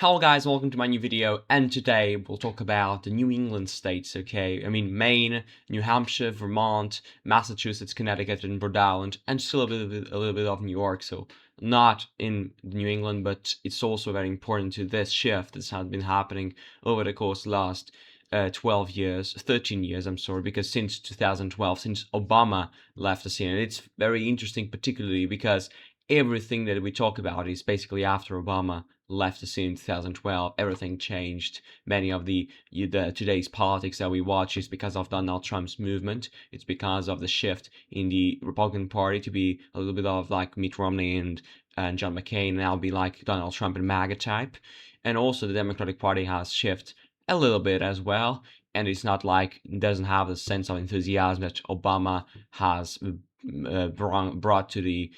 Hello guys, welcome to my new video, and today we'll talk about the New England states, okay? I mean Maine, New Hampshire, Vermont, Massachusetts, Connecticut, and Rhode Island, and still a little bit of New York, so not in New England, but it's also very important to this shift that's been happening over the course of the last 12 years, 13 years, I'm sorry, because since 2012, since Obama left the scene, and it's very interesting particularly because everything that we talk about is basically after Obama left the scene in 2012. Everything changed. Many of the today's politics that we watch is because of Donald Trump's movement. It's because of the shift in the Republican Party to be a little bit of like Mitt Romney and John McCain, now be like Donald Trump and MAGA type. And also the Democratic Party has shifted a little bit as well. And it's not like it doesn't have the sense of enthusiasm that Obama has brought to the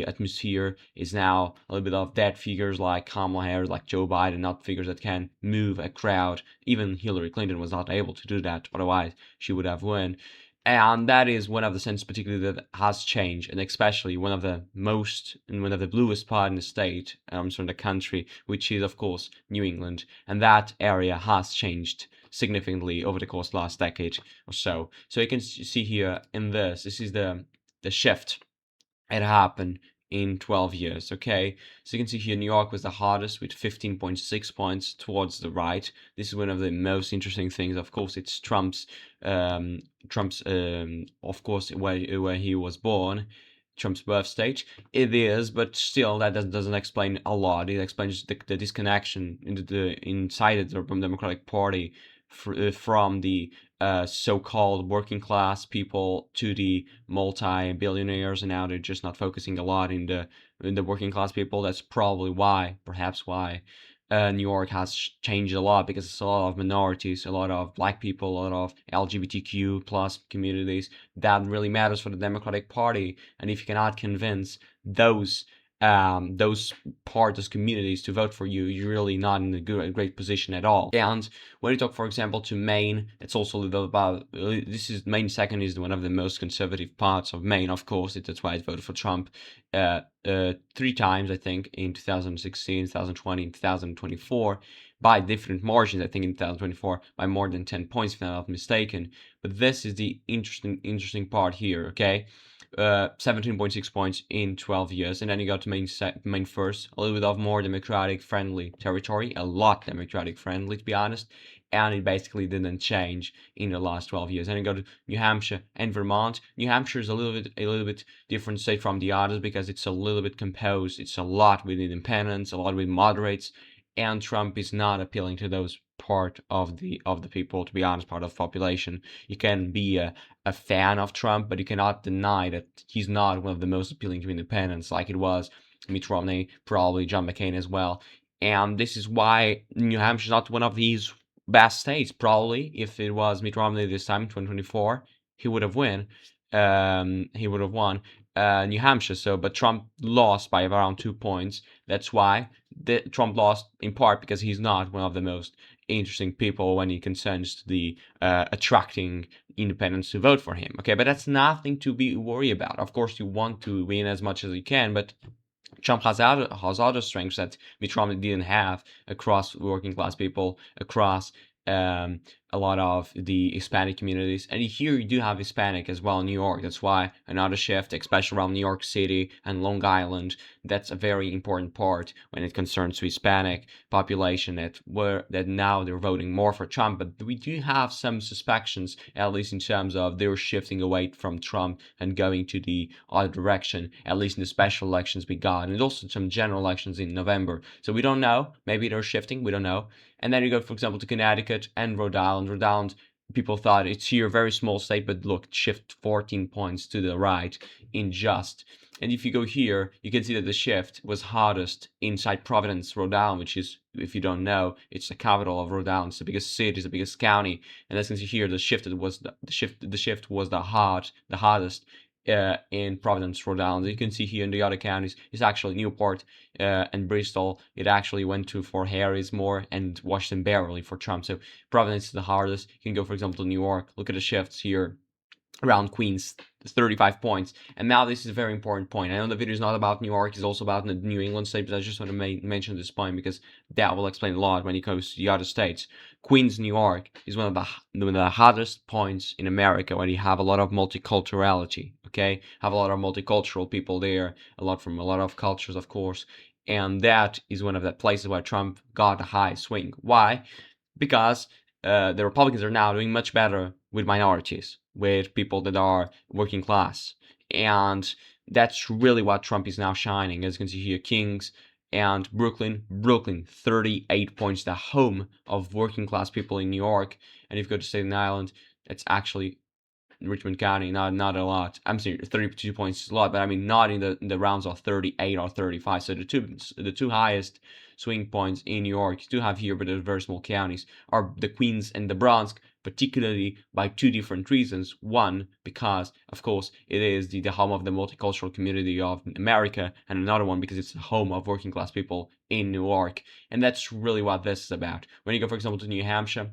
atmosphere. Is now a little bit of dead figures like Kamala Harris, like Joe Biden, not figures that can move a crowd. Even Hillary Clinton was not able to do that, otherwise she would have won. And that is one of the sense particularly that has changed, and especially one of the bluest part in the state, from the country, which is of course New England, and that area has changed significantly over the course of the last decade or so. So you can see here in this is the shift. It happened in 12 years, okay? So you can see here New York was the hardest with 15.6 points towards the right. This is one of the most interesting things. Of course, it's Trump's of course, where he was born, Trump's birth state. It is, but still that doesn't explain a lot. It explains the disconnection inside the Democratic Party from the so-called working class people to the multi-billionaires, and now they're just not focusing a lot in the working class people. That's probably why, perhaps why, New York has changed a lot, because it's a lot of minorities, a lot of black people, a lot of LGBTQ plus communities. That really matters for the Democratic Party, and if you cannot convince those part, those communities to vote for you, you're really not in a great position at all. And when you talk, for example, to Maine, it's also a little about Maine second is one of the most conservative parts of Maine. Of course, that's why I voted for Trump 3 times, I think, in 2016, 2020, and 2024, by different margins. I think in 2024 by more than 10 points, if I'm not mistaken. But this is the interesting part here, okay? 17.6 points in 12 years, and then you got to Maine first, a little bit of more democratic friendly territory, a lot democratic friendly, to be honest, and it basically didn't change in the last 12 years. And you go to New Hampshire and Vermont. New Hampshire is a little bit different state from the others because it's a little bit composed. It's a lot with independents, a lot with moderates, and Trump is not appealing to those part of the people, to be honest, part of the population. You can be a fan of Trump, but you cannot deny that he's not one of the most appealing to independents, like it was Mitt Romney, probably John McCain as well. And this is why New Hampshire is not one of these best states. Probably if it was Mitt Romney this time, 2024, he would have won. New Hampshire. So, but Trump lost by around 2 points. That's why Trump lost in part because he's not one of the most interesting people when it concerns to the attracting independents to vote for him. Okay, but that's nothing to be worried about. Of course, you want to win as much as you can, but Trump has other strengths that Mitt Romney didn't have across working class people, across a lot of the Hispanic communities. And here you do have Hispanic as well in New York. That's why another shift, especially around New York City and Long Island, that's a very important part when it concerns to Hispanic population that now they're voting more for Trump. But we do have some suspicions, at least in terms of they're shifting away from Trump and going to the other direction, at least in the special elections we got, and also some general elections in November. So we don't know. Maybe they're shifting. We don't know. And then you go, for example, to Connecticut and Rhode Island. Rhode Island, people thought it's here a very small state, but look, shift 14 points to the right in just. And if you go here, you can see that the shift was hardest inside Providence, Rhode Island, which is, if you don't know, it's the capital of Rhode Island. It's the biggest city, it's the biggest county. And as you can see here, the shift was the hardest in Providence, Rhode Island. You can see here in the other counties, it's actually Newport and Bristol. It actually went to for Harris more, and Washington barely for Trump. So Providence is the hardest. You can go, for example, to New York. Look at the shifts here. around Queens, 35 points. And now this is a very important point. I know the video is not about New York, it's also about the New England state, but I just want to mention this point because that will explain a lot when it goes to the other states. Queens, New York is one of the hottest points in America where you have a lot of multiculturality, okay? Have a lot of multicultural people there, a lot from a lot of cultures, of course. And that is one of the places where Trump got a high swing. Why? Because the Republicans are now doing much better with minorities, with people that are working class. And that's really what Trump is now shining. As you can see here, Kings and Brooklyn, 38 points, the home of working class people in New York. And if you go to Staten Island, it's actually Richmond County, not a lot. I'm saying 32 points is a lot, but I mean not in the rounds of 38 or 35. So the two highest swing points in New York you do have here, but they're very small counties, are the Queens and the Bronx, particularly by two different reasons. One, because of course it is the home of the multicultural community of America, and another one because it's the home of working class people in New York. And that's really what this is about. When you go, for example, to New Hampshire,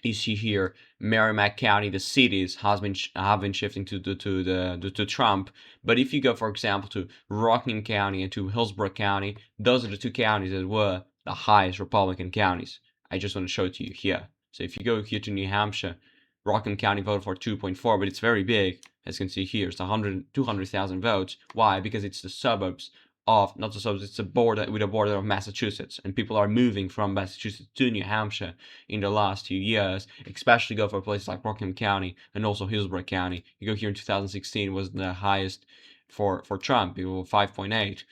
you see here Merrimack County, the cities have been shifting to Trump. But if you go, for example, to Rockingham County and to Hillsborough County, those are the two counties that were the highest Republican counties. I just want to show it to you here. So if you go here to New Hampshire, Rockingham County voted for 2.4, but it's very big. As you can see here, it's 200,000 votes. Why? Because it's the suburbs of, not the suburbs, it's a border with a border of Massachusetts, and people are moving from Massachusetts to New Hampshire in the last few years, especially go for places like Rockingham County and also Hillsborough County. You go here in 2016 was the highest for Trump, it was 5.8,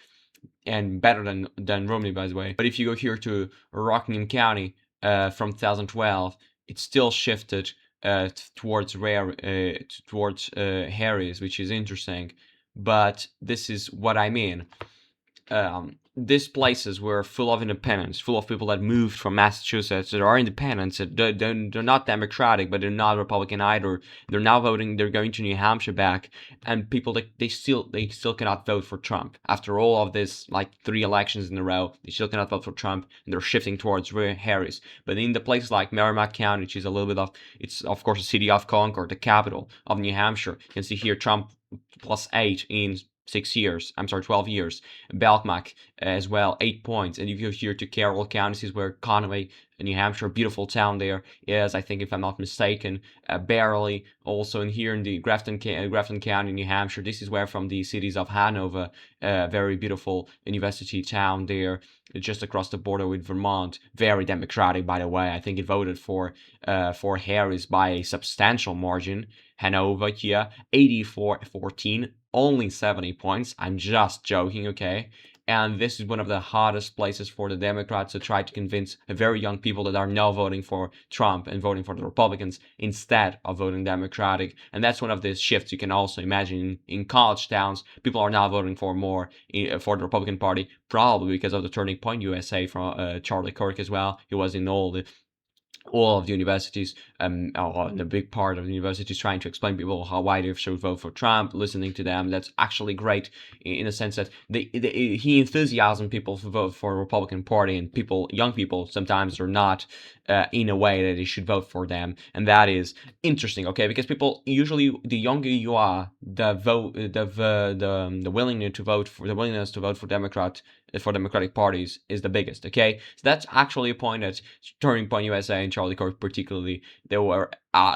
and better than Romney, by the way. But if you go here to Rockingham County from 2012, it still shifted towards Harris, which is interesting. But this is what I mean. These places were full of independents, full of people that moved from Massachusetts that are independents. They're not Democratic, but they're not Republican either. They're now voting. They're going to New Hampshire back, and people that they still cannot vote for Trump after all of this, like 3 elections in a row. They still cannot vote for Trump, and they're shifting towards Harris. But in the places like Merrimack County, which is a little bit of, it's of course the city of Concord, the capital of New Hampshire, you can see here Trump +8 in 12 years. Belknap as well, 8 points. And if you go here to Carroll County, this is where Conway, New Hampshire, beautiful town there is, I think, if I'm not mistaken. Barely, also in here in the Grafton County, New Hampshire, this is where from the cities of Hanover, very beautiful university town there, just across the border with Vermont. Very democratic, by the way. I think it voted for Harris by a substantial margin. Hanover here, 84-14, only 70 points. I'm just joking, okay? And this is one of the hottest places for the Democrats to try to convince very young people that are now voting for Trump and voting for the Republicans instead of voting Democratic. And that's one of the shifts you can also imagine in college towns. People are now voting for more for the Republican Party, probably because of the Turning Point USA from Charlie Kirk as well. He was in all of the universities, the big part of the universities, trying to explain people why they should vote for Trump, listening to them. That's actually great in a sense that he enthusiasms people to vote for the Republican Party, and young people sometimes are not in a way that they should vote for them, and that is interesting, okay? Because people usually, the younger you are, the willingness to vote for Democratic parties is the biggest, okay? So that's actually a point that Turning Point USA and Charlie Kirk particularly, they were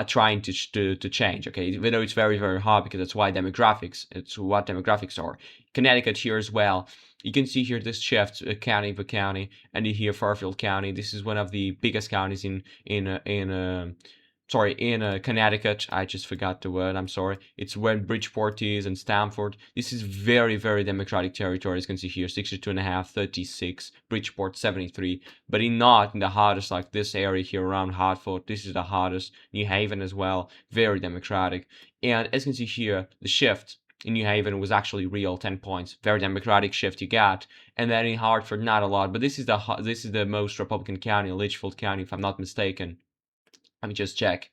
trying to change, okay? Even though it's very, very hard because it's what demographics are. Connecticut here as well. You can see here this shift county per county, and you hear Fairfield County. This is one of the biggest counties in Connecticut. I just forgot the word. I'm sorry. It's where Bridgeport is and Stamford. This is very, very Democratic territory. As you can see here, 62.5, 36, Bridgeport 73, but not in the hottest, like this area here around Hartford. This is the hottest. New Haven as well, very Democratic. And as you can see here, the shift in New Haven was actually real, 10 points. Very Democratic shift you got. And then in Hartford, not a lot. But this is the most Republican county, Litchfield County, if I'm not mistaken. Let me just check.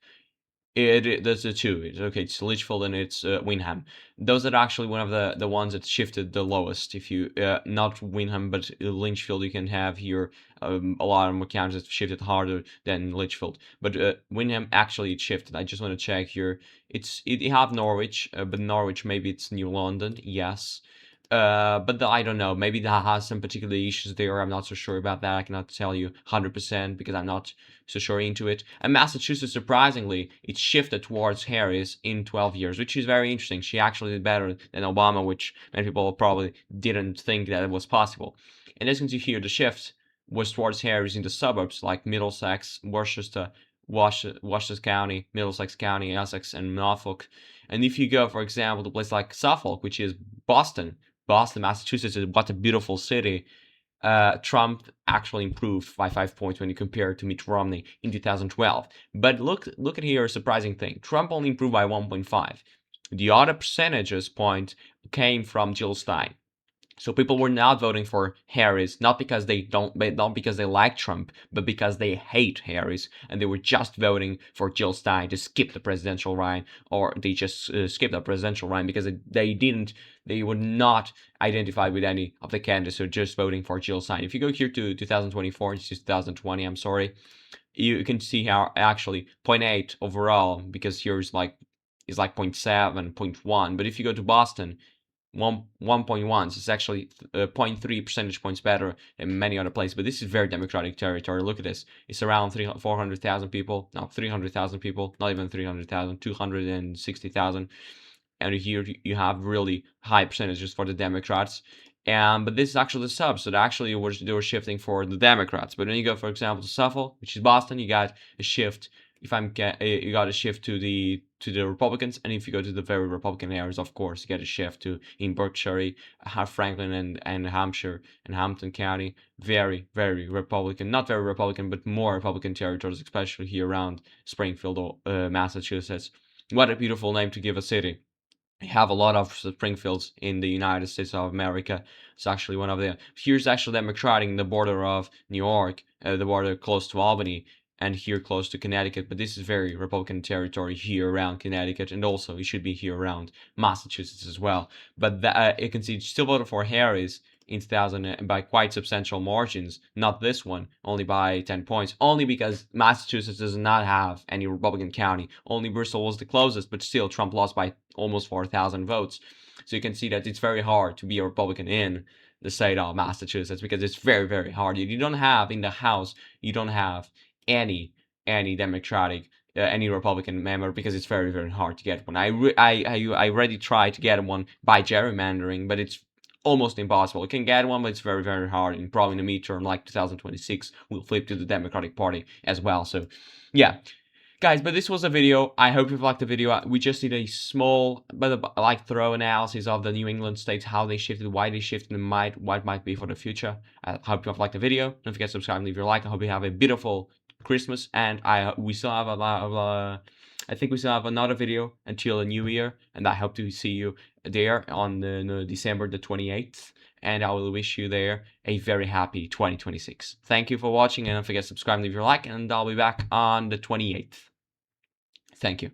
There's the two. It's Litchfield and it's Windham. Those are actually one of the ones that shifted the lowest. If you not Windham but Litchfield, you can have here a lot of more counties that shifted harder than Litchfield. But Windham actually it shifted. I just want to check here. You have Norwich, but Norwich maybe it's New London. Yes. But I don't know. Maybe that has some particular issues there. I'm not so sure about that. I cannot tell you 100% because I'm not so sure into it. And Massachusetts, surprisingly, it shifted towards Harris in 12 years, which is very interesting. She actually did better than Obama, which many people probably didn't think that it was possible. And as you can see here, the shift was towards Harris in the suburbs like Middlesex, Worcester, Washington County, Middlesex County, Essex, and Norfolk. And if you go, for example, to a place like Suffolk, which is Boston, Massachusetts, what a beautiful city. Trump actually improved by 5 points when you compare it to Mitt Romney in 2012. But look at here, a surprising thing. Trump only improved by 1.5. The other percentages point came from Jill Stein. So people were not voting for Harris, not because not because they like Trump, but because they hate Harris, and they were just voting for Jill Stein to skip the presidential run, or they just skipped the presidential run because they were not identified with any of the candidates, so just voting for Jill Stein. If you go here to 2024, this is 2020, I'm sorry, you can see how actually 0.8 overall, because here is like 0.7, 0.1, but if you go to Boston, 1.1, so it's actually 0.3 percentage points better than many other places. But this is very Democratic territory. Look at this. It's around 400,000 people. No, 300,000 people. Not even 300,000. 260,000. And here you have really high percentages for the Democrats. But this is actually the sub. So they were shifting for the Democrats. But when you go, for example, to Suffolk, which is Boston, you got a shift. You got a shift to the Republicans, and if you go to the very Republican areas, of course, you get a shift to in Berkshire, Franklin, and Hampshire and Hampton County, very Republican, not very Republican, but more Republican territories, especially here around Springfield, Massachusetts. What a beautiful name to give a city. We have a lot of Springfields in the United States of America. It's actually one of them. Here's actually Democratic in the border of New York, the border close to Albany, and here close to Connecticut, but this is very Republican territory here around Connecticut, and also it should be here around Massachusetts as well. But you can see still voted for Harris in 2000 by quite substantial margins, not this one, only by 10 points, only because Massachusetts does not have any Republican county. Only Bristol was the closest, but still Trump lost by almost 4,000 votes. So you can see that it's very hard to be a Republican in the state of Massachusetts because it's very hard. You don't have in the House, you don't have any Democratic any Republican member because it's very hard to get one. I already tried to get one by gerrymandering, but it's almost impossible. You can get one, but it's very hard, and probably in the midterm like 2026 we'll flip to the Democratic Party as well. So yeah, guys, but this was a video. I hope you've liked the video. We just did a small but like thorough analysis of the New England states, how they shifted, why they shifted, and what might be for the future. I hope you've liked the video. Don't forget to subscribe and leave your like. I hope you have a beautiful Christmas, and we still have a lot of I think we still have another video until the new year, and I hope to see you there on December the 28th, and I will wish you there a very happy 2026. Thank you for watching, and don't forget to subscribe and leave your like, and I'll be back on the 28th. Thank you.